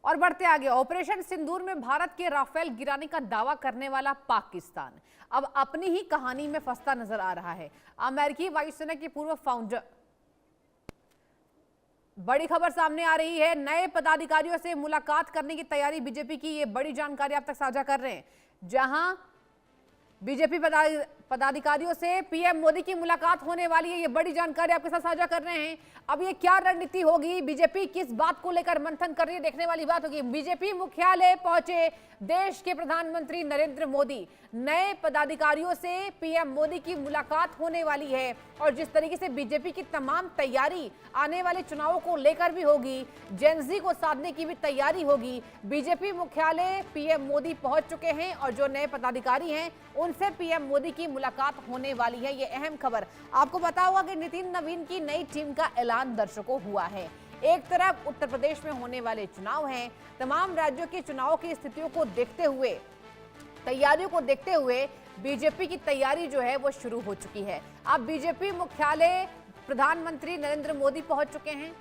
और बढ़ते आगे, ऑपरेशन सिंदूर में भारत के राफेल गिराने का दावा करने वाला पाकिस्तान अब अपनी ही कहानी में फंसता नजर आ रहा है। अमेरिकी वायुसेना के पूर्व फाउंडर, बड़ी खबर सामने आ रही है। नए पदाधिकारियों से मुलाकात करने की तैयारी बीजेपी की, ये बड़ी जानकारी आप तक साझा कर रहे हैं। जहां बीजेपी पदाधिकारियों से पीएम मोदी की मुलाकात होने वाली है, ये बड़ी जानकारी आपके साथ साझा कर रहे हैं। अब ये क्या रणनीति होगी, बीजेपी किस बात को लेकर मंथन कर रही है, देखने वाली बात होगी। बीजेपी मुख्यालय पहुंचे देश के प्रधानमंत्री नरेंद्र मोदी। नए पदाधिकारियों से पीएम मोदी की मुलाकात होने वाली है और जिस तरीके से बीजेपी की तमाम तैयारी आने वाले चुनावों को लेकर भी होगी, जेनजी को साधने की भी तैयारी होगी। बीजेपी मुख्यालय पीएम मोदी पहुंच चुके हैं और जो नए पदाधिकारी हैं उनसे पीएम मोदी की मुलाकात होने वाली है। ये अहम खबर आपको पता होगा कि नितिन नवीन की नई टीम का ऐलान दर्शकों हुआ है। एक तरफ उत्तर प्रदेश में होने वाले चुनाव हैं, तमाम राज्यों के चुनावों की स्थितियों को देखते हुए, तैयारियों को देखते हुए बीजेपी की तैयारी जो है वो शुरू हो चुकी है। अब बीजेपी मुख्यालय प्रधानमंत्री नरेंद्र मोदी पहुंच चुके हैं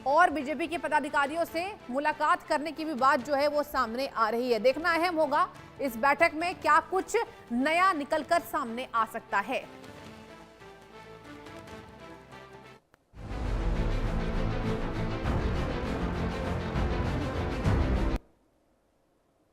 और बीजेपी के पदाधिकारियों से मुलाकात करने की भी बात जो है वो सामने आ रही है। देखना अहम होगा इस बैठक में क्या कुछ नया निकलकर सामने आ सकता है।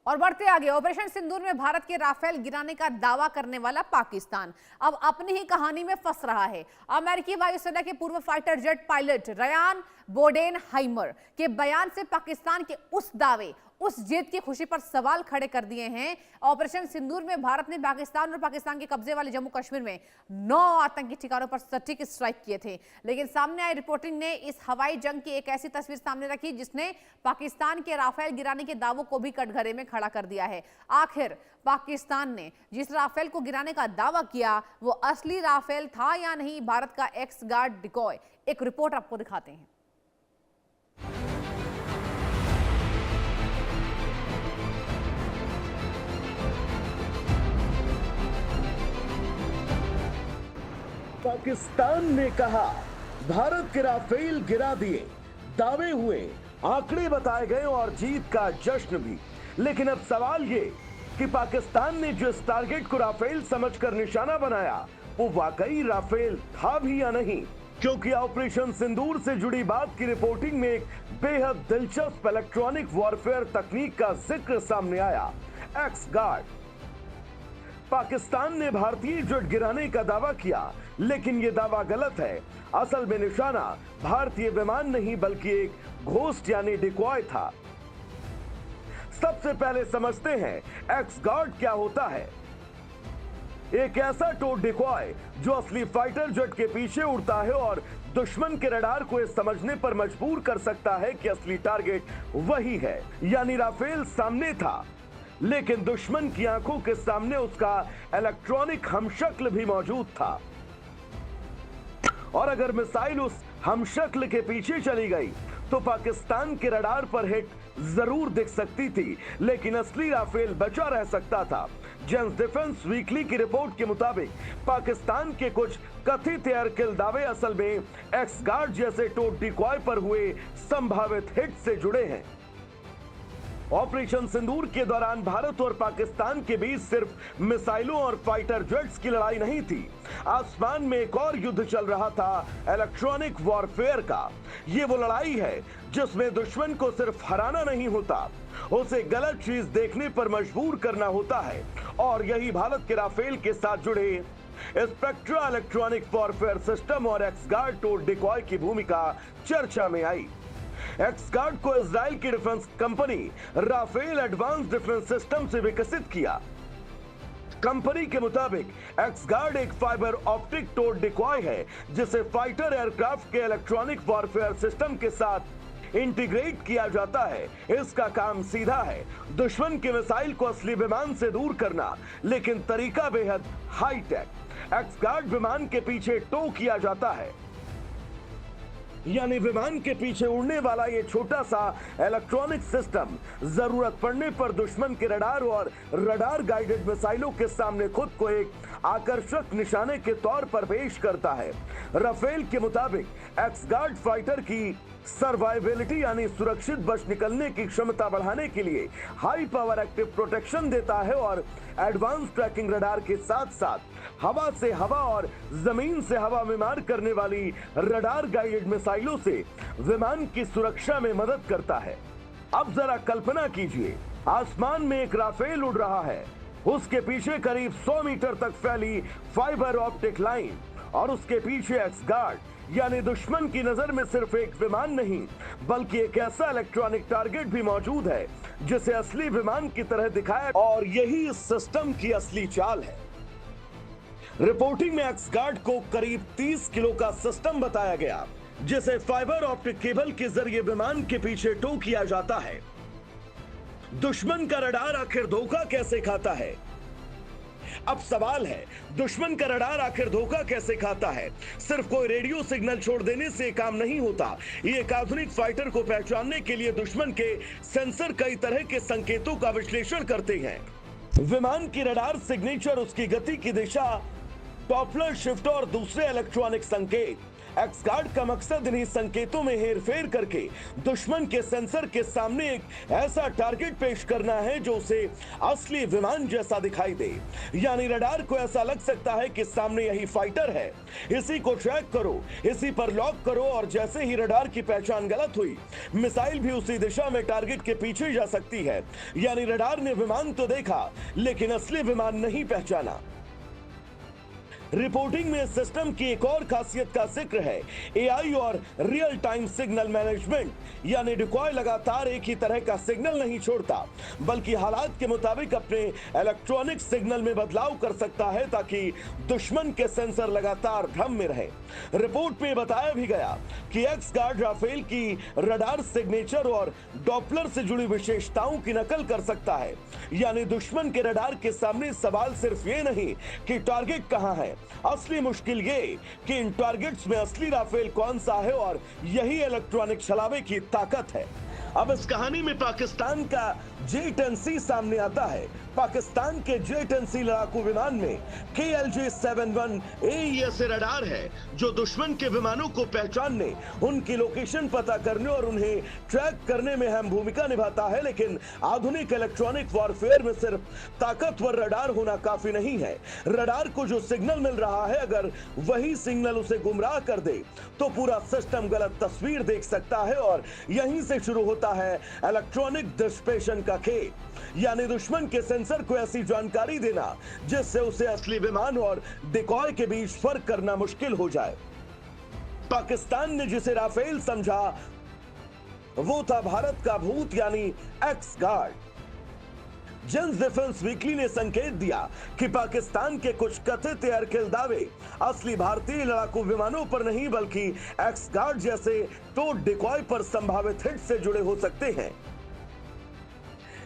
और बढ़ते आगे, ऑपरेशन सिंदूर में भारत के राफेल गिराने का दावा करने वाला पाकिस्तान अब अपनी ही कहानी में फंस रहा है। अमेरिकी वायुसेना के पूर्व फाइटर जेट पायलट रयान बोडेनहाइमर के बयान से पाकिस्तान के उस दावे, उस जीत की खुशी पर सवाल खड़े कर दिए हैं। ऑपरेशन सिंदूर में भारत ने पाकिस्तान और पाकिस्तान के कब्जे वाले जम्मू कश्मीर में 9 आतंकी ठिकानों पर सटीक स्ट्राइक किए थे, लेकिन सामने आई रिपोर्टिंग ने इस हवाई जंग की एक ऐसी तस्वीर सामने रखी जिसने पाकिस्तान के राफेल गिराने के दावों को भी कटघरे में खड़ा कर दिया है। आखिर पाकिस्तान ने जिस राफेल को गिराने का दावा किया वो असली राफेल था या नहीं, भारत का एक्स गार्ड डिकॉय, एक रिपोर्ट आपको दिखाते हैं। पाकिस्तान ने कहा भारत के राफेल गिरा दिए, दावे हुए, आंकड़े बताए गए और जीत का जश्न भी। लेकिन अब सवाल ये कि पाकिस्तान ने जिस टारगेट को राफेल समझकर निशाना बनाया वो वाकई राफेल था भी या नहीं, क्योंकि ऑपरेशन सिंदूर से जुड़ी बात की रिपोर्टिंग में एक बेहद दिलचस्प इलेक्ट्रॉनिक वॉरफेयर तकनीक का जिक्र सामने आया, एक्स गार्ड। पाकिस्तान ने भारतीय जेट गिराने का दावा किया, लेकिन यह दावा गलत है। असल में निशाना भारतीय विमान नहीं बल्कि एक घोस्ट यानी डिकॉय था। सबसे पहले समझते हैं एक्स गार्ड क्या होता है। एक ऐसा टो डिकॉय जो असली फाइटर जेट के पीछे उड़ता है और दुश्मन के रडार को यह समझने पर मजबूर कर सकता है कि असली टारगेट वही है, यानी राफेल सामने था, लेकिन दुश्मन की आंखों के सामने उसका इलेक्ट्रॉनिक हमशक्ल भी मौजूद था। और अगर मिसाइल उस हमशक्ल के पीछे चली गई तो पाकिस्तान के रडार पर हिट जरूर दिख सकती थी, लेकिन असली राफेल बचा रह सकता था। जेम्स डिफेंस वीकली की रिपोर्ट के मुताबिक पाकिस्तान के कुछ कथित एयर किल दावे असल में एक्स गार्ड जैसे टो डिकॉय पर हुए संभावित हिट से जुड़े हैं। ऑपरेशन सिंदूर के दौरान भारत और पाकिस्तान के बीच सिर्फ मिसाइलों और फाइटर जेट्स की लड़ाई नहीं थी, आसमान में एक और युद्ध चल रहा था, इलेक्ट्रॉनिक वॉरफेयर का। ये वो लड़ाई है जिसमें दुश्मन को सिर्फ हराना नहीं होता, उसे गलत चीज देखने पर मजबूर करना होता है। और यही भारत के राफेल के साथ जुड़े स्पेक्ट्रा इलेक्ट्रॉनिक वॉरफेयर सिस्टम और एक्स गार्ड टो डिकॉय की भूमिका चर्चा में आई। एक्स गार्ड को इजराइल की defence company Rafael advance defence system से विकसित किया। कंपनी के मुताबिक एक्स गार्ड एक फाइबर ऑप्टिक टो डिकॉय है जिसे फाइटर एयरक्राफ्ट के इलेक्ट्रॉनिक वॉरफेयर सिस्टम के साथ इंटीग्रेट किया जाता है। इसका काम सीधा है, दुश्मन के मिसाइल को असली विमान से दूर करना, लेकिन तरीका बेहद हाईटेक। एक्स गार्ड विमान के पीछे टो किया जाता है, यानी विमान के पीछे उड़ने वाला ये छोटा सा इलेक्ट्रॉनिक सिस्टम जरूरत पड़ने पर दुश्मन के रडार और रडार गाइडेड मिसाइलों के सामने खुद को एक आकर्षक निशाने के तौर पर पेश करता है। राफेल के मुताबिक एक्स गार्ड फाइटर की सर्वाइवेलिटी यानी सुरक्षित बच निकलने की क्षमता बढ़ाने के लिए हाई पावर एक्टिव प्रोटेक्शन देता है और एडवांस ट्रैकिंग रडार के साथ साथ हवा से हवा और जमीन से हवा में मार करने वाली रडार गाइडेड मिसाइलों से विमान की सुरक्षा में मदद करता है। अब जरा कल्पना कीजिए, आसमान में एक राफेल उड़ रहा है, उसके पीछे करीब 100 मीटर तक फैली फाइबर ऑप्टिक लाइन और उसके पीछे एक्स गार्ड यानी दुश्मन की नजर में सिर्फ एक विमान नहीं बल्कि एक ऐसा इलेक्ट्रॉनिक टारगेट भी मौजूद है जिसे असली विमान की तरह दिखाया, और यही इस सिस्टम की असली चाल है। रिपोर्टिंग में एक्स गार्ड को करीब 30 किलो का सिस्टम बताया गया जिसे फाइबर ऑप्टिक केबल के जरिए विमान के पीछे टो किया जाता है। दुश्मन का रडार आखिर धोखा कैसे खाता है? अब सवाल है, दुश्मन का रडार आखिर धोखा कैसे खाता है? सिर्फ कोई रेडियो सिग्नल छोड़ देने से काम नहीं होता। ये एक आधुनिक फाइटर को पहचानने के लिए दुश्मन के सेंसर कई तरह के संकेतों का विश्लेषण करते हैं। विमान की रडार सिग्नेचर, उसकी गति की दिशा, डॉपलर शिफ्ट और दूसरे इलेक्ट्रॉनिक संकेत। एक्स गार्ड का मकसद इन्हीं संकेतों में हेरफेर करके दुश्मन के सेंसर के सामने एक ऐसा टारगेट पेश करना है जो उसे असली विमान जैसा दिखाई दे। यानी रडार को ऐसा लग सकता है कि सामने यही फाइटर है, इसी को ट्रैक करो, इसी पर लॉक करो, और जैसे ही रडार की पहचान गलत हुई, मिसाइल भी उसी दिशा में टारगेट के पीछे जा सकती है। यानी रडार ने विमान तो देखा लेकिन असली विमान नहीं पहचाना। रिपोर्टिंग में सिस्टम की एक और खासियत का जिक्र है, एआई और रियल टाइम सिग्नल मैनेजमेंट। यानी डिकॉय लगातार एक ही तरह का सिग्नल नहीं छोड़ता बल्कि हालात के मुताबिक अपने इलेक्ट्रॉनिक सिग्नल में बदलाव कर सकता है ताकि दुश्मन के सेंसर लगातार भ्रम में रहे। रिपोर्ट में बताया भी गया कि एक्स गार्ड राफेल की रडार सिग्नेचर और डॉपलर से जुड़ी विशेषताओं की नकल कर सकता है। यानी दुश्मन के रडार के सामने सवाल सिर्फ ये नहीं कि टारगेट कहां है, असली मुश्किल ये कि इन टारगेट्स में असली राफेल कौन सा है, और यही इलेक्ट्रॉनिक छलावे की ताकत है। अब इस कहानी में पाकिस्तान का J-10C सामने आता है। पाकिस्तान के J-10C लड़ाकू विमान में KLJ-71 AES रडार है जो दुश्मन के विमानों को पहचानने, उनकी लोकेशन पता करने और उन्हें ट्रैक करने में अहम भूमिका निभाता है। लेकिन आधुनिक इलेक्ट्रॉनिक वॉरफेयर में सिर्फ ताकतवर रडार होना काफी नहीं है। रडार को जो सिग्नल मिल रहा है, अगर वही सिग्नल उसे गुमराह कर दे तो पूरा सिस्टम गलत तस्वीर देख सकता है, और यहीं से शुरू होता है इलेक्ट्रॉनिक डिस्पेशन का खेल। यानी दुश्मन के सेंसर को ऐसी जानकारी देना जिससे उसे असली विमान और डिकॉय के बीच फर्क करना मुश्किल हो जाए। पाकिस्तान ने जिसे राफेल समझा वो था भारत का भूत यानी x guard. James defence weekly ने संकेत दिया कि पाकिस्तान के कुछ कथित एयरकिल दावे असली भारतीय लड़ाकू विमानों पर नहीं बल्कि एक्स गार्ड जैसे टोड डिकॉय पर संभावित हिट से जुड़े हो सकते हैं।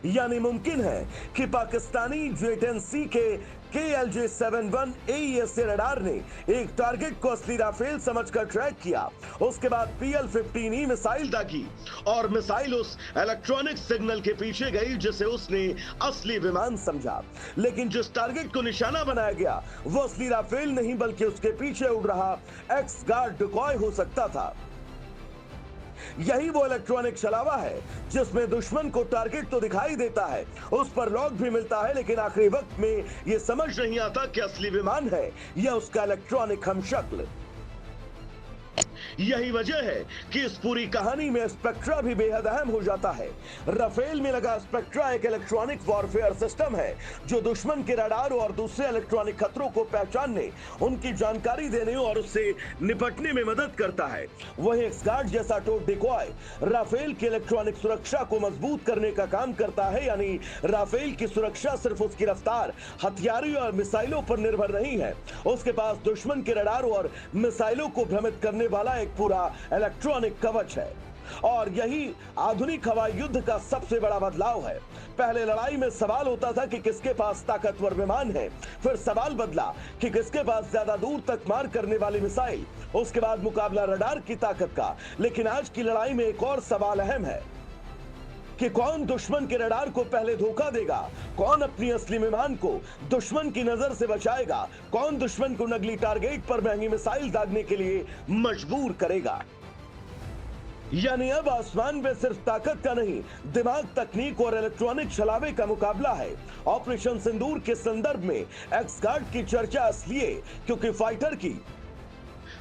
यानी मुमकिन है कि पाकिस्तानी J-10C के KLJ-71 AES रडार ने एक टारगेट को असली राफेल समझकर ट्रैक किया, उसके बाद PL-15E मिसाइल दागी और मिसाइल उस इलेक्ट्रॉनिक सिग्नल के पीछे गई जिसे उसने असली विमान समझा। लेकिन जिस टारगेट को निशाना बनाया गया वो असली राफेल नहीं बल्कि उसके पीछे उड़ रहा एक्स गार्ड डिकॉय हो सकता था। यही वो इलेक्ट्रॉनिक छलावा है जिसमें दुश्मन को टारगेट तो दिखाई देता है, उस पर लॉक भी मिलता है, लेकिन आखिरी वक्त में यह समझ नहीं आता कि असली विमान है या उसका इलेक्ट्रॉनिक हमशक्ल। यही वजह है कि इस पूरी कहानी में स्पेक्ट्रा भी बेहद अहम हो जाता है। राफेल में लगा स्पेक्ट्रा एक इलेक्ट्रॉनिक वॉरफेयर सिस्टम है जो दुश्मन के रडार और दूसरे इलेक्ट्रॉनिक खतरों को पहचानने, उनकी जानकारी देने और उससे निपटने में मदद करता है। वही एक्स गार्ड जैसा टोड डिकॉय राफेल की इलेक्ट्रॉनिक सुरक्षा को मजबूत करने का काम करता है। यानी राफेल की सुरक्षा सिर्फ उसकी रफ्तार, हथियारों और मिसाइलों पर निर्भर नहीं है, उसके पास दुश्मन के रडार और मिसाइलों को भ्रमित करने वाला एक पूरा इलेक्ट्रॉनिक कवच है। और यही आधुनिक हवाई युद्ध का सबसे बड़ा बदलाव है। पहले लड़ाई में सवाल होता था कि किसके पास ताकतवर विमान है, फिर सवाल बदला कि किसके पास ज्यादा दूर तक मार करने वाली मिसाइल, उसके बाद मुकाबला रडार की ताकत का। लेकिन आज की लड़ाई में एक और सवाल अहम है कि कौन दुश्मन के रडार को पहले धोखा देगा, कौन अपनी असली विमान को दुश्मन की नजर से बचाएगा, कौन दुश्मन को नकली टारगेट पर महंगी मिसाइल दागने के लिए मजबूर करेगा। यानी अब आसमान में सिर्फ ताकत का नहीं, दिमाग, तकनीक और इलेक्ट्रॉनिक छलावे का मुकाबला है। ऑपरेशन सिंदूर के संदर्भ में एक्स गार्ड की चर्चा इसलिए क्योंकि फाइटर की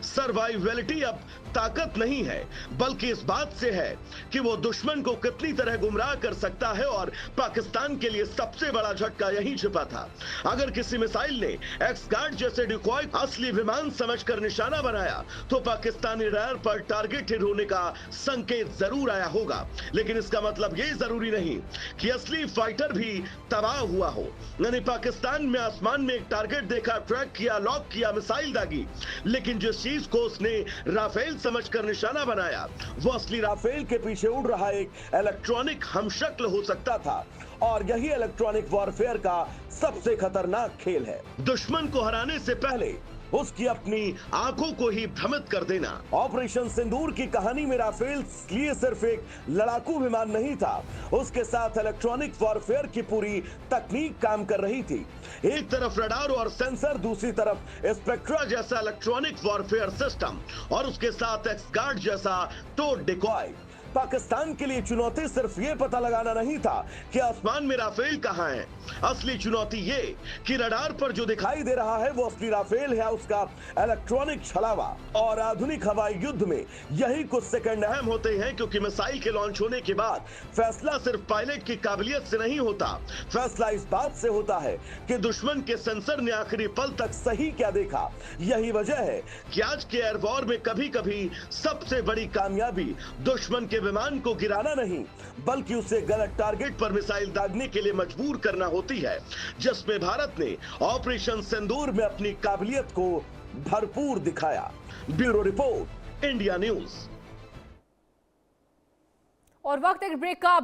सर्वाइवलिटी अब ताकत नहीं है, बल्कि इस बात से है कि वो दुश्मन को कितनी तरह गुमराह कर सकता है। और पाकिस्तान के लिए सबसे बड़ा झटका यहीं छिपा था। अगर किसी मिसाइल ने एक्स गार्ड जैसे डिकॉय असली विमान समझकर निशाना बनाया तो पाकिस्तानी रडार पर टारगेट हिट होने का संकेत जरूर आया होगा, लेकिन इसका मतलब ये जरूरी नहीं कि असली फाइटर भी तबाह हुआ हो। यानी पाकिस्तान में आसमान में एक टारगेट देखा, ट्रैक किया, लॉक किया, मिसाइल दागी, लेकिन जिस चीज को उसने राफेल समझकर निशाना बनाया वो असली राफेल के पीछे उड़ रहा एक इलेक्ट्रॉनिक हमशक्ल हो सकता था। और यही इलेक्ट्रॉनिक वॉरफेयर का सबसे खतरनाक खेल है, दुश्मन को हराने से पहले उसकी अपनी आंखों को ही भ्रमित कर देना। ऑपरेशन सिंदूर की कहानी में राफेल लिए सिर्फ एक लड़ाकू विमान नहीं था, उसके साथ इलेक्ट्रॉनिक वॉरफेयर की पूरी तकनीक काम कर रही थी। एक तरफ रडार और सेंसर, दूसरी तरफ स्पेक्ट्रा जैसा इलेक्ट्रॉनिक वॉरफेयर सिस्टम और उसके साथ एक्स गार्ड जैसा टोड डिकॉय। पाकिस्तान के लिए चुनौती सिर्फ ये पता लगाना नहीं था कि आसमान में राफेल कहां है, असली चुनौती ये कि रडार पर जो दिखाई दे रहा है वो असली राफेल है, उसका इलेक्ट्रॉनिक छलावा। और आधुनिक हवाई युद्ध में यही कुछ सेकंड अहम होते हैं, क्योंकि मिसाइल के लॉन्च होने के बाद फैसला सिर्फ पायलट की काबिलियत से नहीं होता, फैसला इस बात से होता है कि दुश्मन के सेंसर ने आखिरी पल तक सही क्या देखा। यही वजह है कि आज के एयर वॉर में कभी कभी सबसे बड़ी कामयाबी दुश्मन के विमान को गिराना नहीं, बल्कि उसे गलत टारगेट पर मिसाइल दागने के लिए मजबूर करना होती है, जिसमें भारत ने ऑपरेशन सिंदूर में अपनी काबिलियत को भरपूर दिखाया। Bureau report, India news. और वक्त एक ब्रेक का।